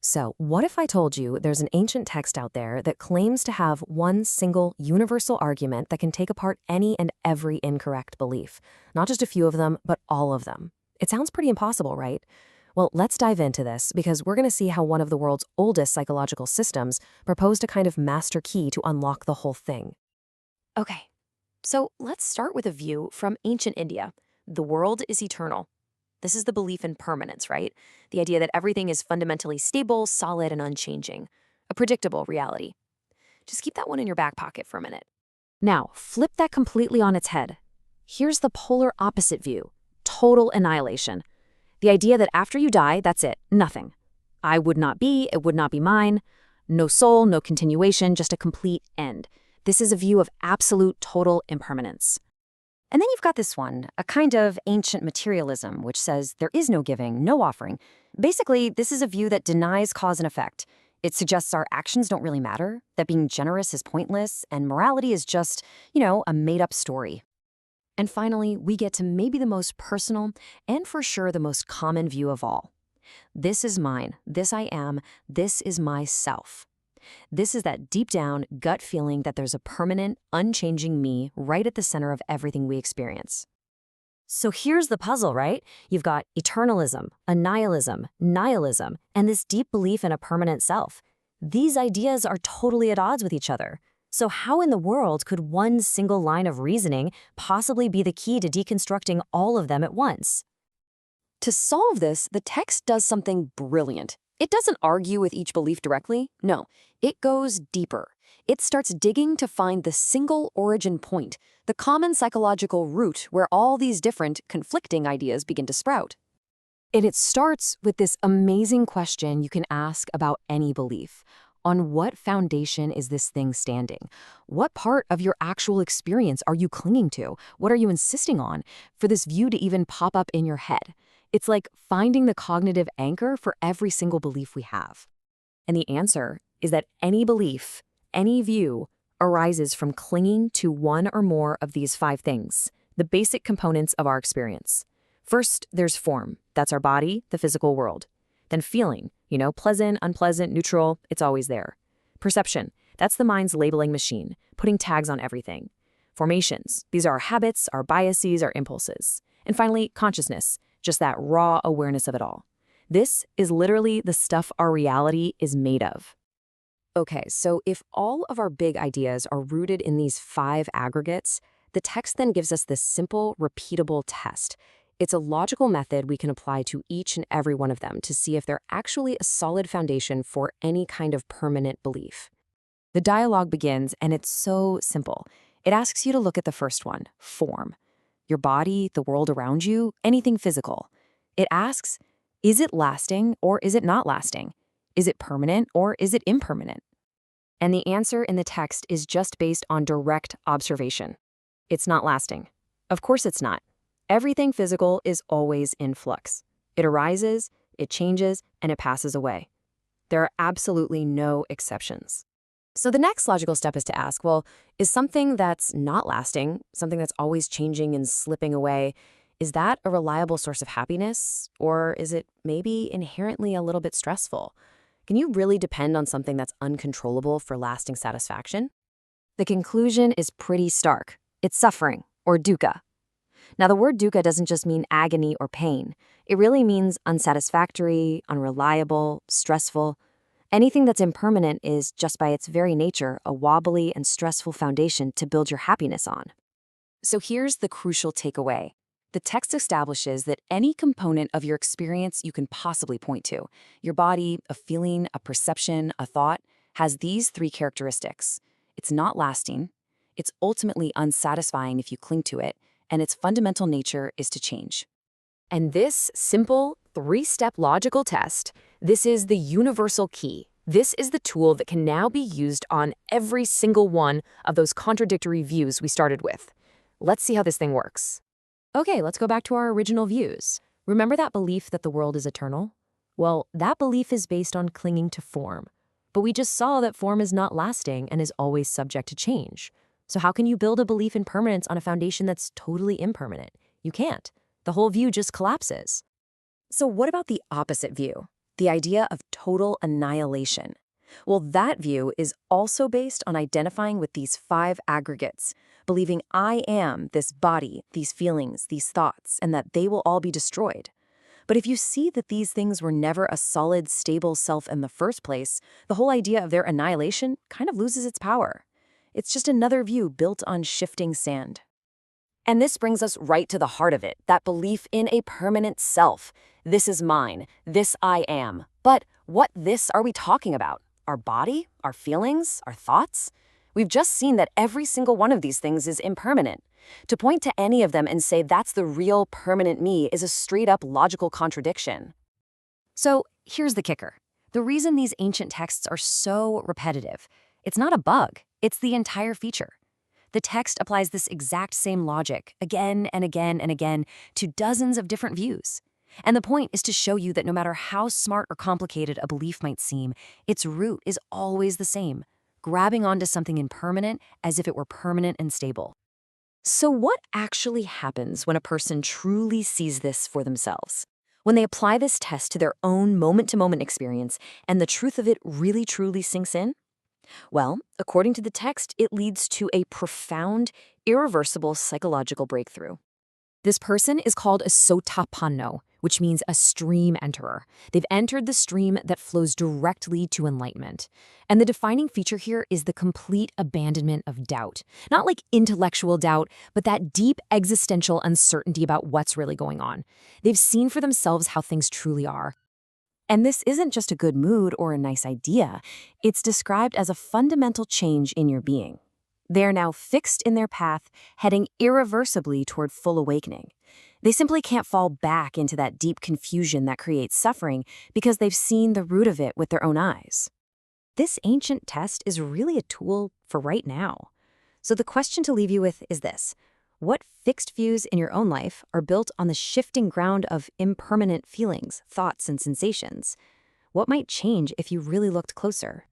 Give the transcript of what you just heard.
So, what if I told you there's an ancient text out there that claims to have one single universal argument that can take apart any and every incorrect belief? Not just a few of them, but all of them. It sounds pretty impossible, right? Well, let's dive into this because we're going to see how one of the world's oldest psychological systems proposed a kind of master key to unlock the whole thing. Okay, so let's start with a view from ancient India. The world is eternal. This is the belief in permanence, right? The idea that everything is fundamentally stable, solid, and unchanging. A predictable reality. Just keep that one in your back pocket for a minute. Now, flip that completely on its head. Here's the polar opposite view. Total annihilation. The idea that after you die, that's it. Nothing. I would not be, it would not be mine. No soul, no continuation, just a complete end. This is a view of absolute total impermanence. And then you've got this one, a kind of ancient materialism, which says there is no giving, no offering. Basically, this is a view that denies cause and effect. It suggests our actions don't really matter, that being generous is pointless, and morality is just, a made-up story. And finally, we get to maybe the most personal, and for sure the most common view of all. This is mine, this I am, this is myself. This is that deep down gut feeling that there's a permanent, unchanging me right at the center of everything we experience. So here's the puzzle, right? You've got eternalism, annihilism, nihilism, and this deep belief in a permanent self. These ideas are totally at odds with each other. So how in the world could one single line of reasoning possibly be the key to deconstructing all of them at once? To solve this, the text does something brilliant. It doesn't argue with each belief directly. No, it goes deeper. It starts digging to find the single origin point, the common psychological root where all these different, conflicting ideas begin to sprout. And it starts with this amazing question you can ask about any belief. On what foundation is this thing standing? What part of your actual experience are you clinging to? What are you insisting on for this view to even pop up in your head? It's like finding the cognitive anchor for every single belief we have. And the answer is that any belief, any view, arises from clinging to one or more of these 5 things, the basic components of our experience. First, there's form. That's our body, the physical world. Then feeling, pleasant, unpleasant, neutral, it's always there. Perception, that's the mind's labeling machine, putting tags on everything. Formations, these are our habits, our biases, our impulses. And finally, consciousness, just that raw awareness of it all. This is literally the stuff our reality is made of. Okay, so if all of our big ideas are rooted in these 5 aggregates, the text then gives us this simple, repeatable test. It's a logical method we can apply to each and every one of them to see if they're actually a solid foundation for any kind of permanent belief. The dialogue begins, and it's so simple. It asks you to look at the first one, form. Your body, the world around you, anything physical. It asks, is it lasting or is it not lasting? Is it permanent or is it impermanent? And the answer in the text is just based on direct observation. It's not lasting. Of course it's not. Everything physical is always in flux. It arises, it changes, and it passes away. There are absolutely no exceptions. So the next logical step is to ask, well, is something that's not lasting, something that's always changing and slipping away, is that a reliable source of happiness? Or is it maybe inherently a little bit stressful? Can you really depend on something that's uncontrollable for lasting satisfaction? The conclusion is pretty stark. It's suffering, or dukkha. Now, the word dukkha doesn't just mean agony or pain. It really means unsatisfactory, unreliable, stressful. Anything that's impermanent is, just by its very nature, a wobbly and stressful foundation to build your happiness on. So here's the crucial takeaway. The text establishes that any component of your experience you can possibly point to, your body, a feeling, a perception, a thought, has these 3 characteristics. It's not lasting, it's ultimately unsatisfying if you cling to it, and its fundamental nature is to change. And this simple 3-step logical test, this is the universal key. This is the tool that can now be used on every single one of those contradictory views we started with. Let's see how this thing works. Okay, let's go back to our original views. Remember that belief that the world is eternal? Well, that belief is based on clinging to form. But we just saw that form is not lasting and is always subject to change. So how can you build a belief in permanence on a foundation that's totally impermanent? You can't. The whole view just collapses. So what about the opposite view? the idea of total annihilation. Well, that view is also based on identifying with these 5 aggregates, believing I am this body, these feelings, these thoughts, and that they will all be destroyed. But if you see that these things were never a solid, stable self in the first place, the whole idea of their annihilation kind of loses its power. It's just another view built on shifting sand. And this brings us right to the heart of it, that belief in a permanent self. This is mine. This I am. But what this are we talking about? Our body? Our feelings? Our thoughts? We've just seen that every single one of these things is impermanent. To point to any of them and say that's the real permanent me is a straight-up logical contradiction. So here's the kicker. The reason these ancient texts are so repetitive, it's not a bug, it's the entire feature. The text applies this exact same logic again and again and again to dozens of different views. And the point is to show you that no matter how smart or complicated a belief might seem, its root is always the same, grabbing onto something impermanent as if it were permanent and stable. So what actually happens when a person truly sees this for themselves? When they apply this test to their own moment-to-moment experience and the truth of it really truly sinks in? Well, according to the text, it leads to a profound, irreversible psychological breakthrough. This person is called a sotapanno, which means a stream enterer. They've entered the stream that flows directly to enlightenment. And the defining feature here is the complete abandonment of doubt. Not like intellectual doubt, but that deep existential uncertainty about what's really going on. They've seen for themselves how things truly are. And this isn't just a good mood or a nice idea. It's described as a fundamental change in your being. They are now fixed in their path, heading irreversibly toward full awakening. They simply can't fall back into that deep confusion that creates suffering because they've seen the root of it with their own eyes. This ancient test is really a tool for right now. So the question to leave you with is this. What fixed views in your own life are built on the shifting ground of impermanent feelings, thoughts, and sensations? What might change if you really looked closer?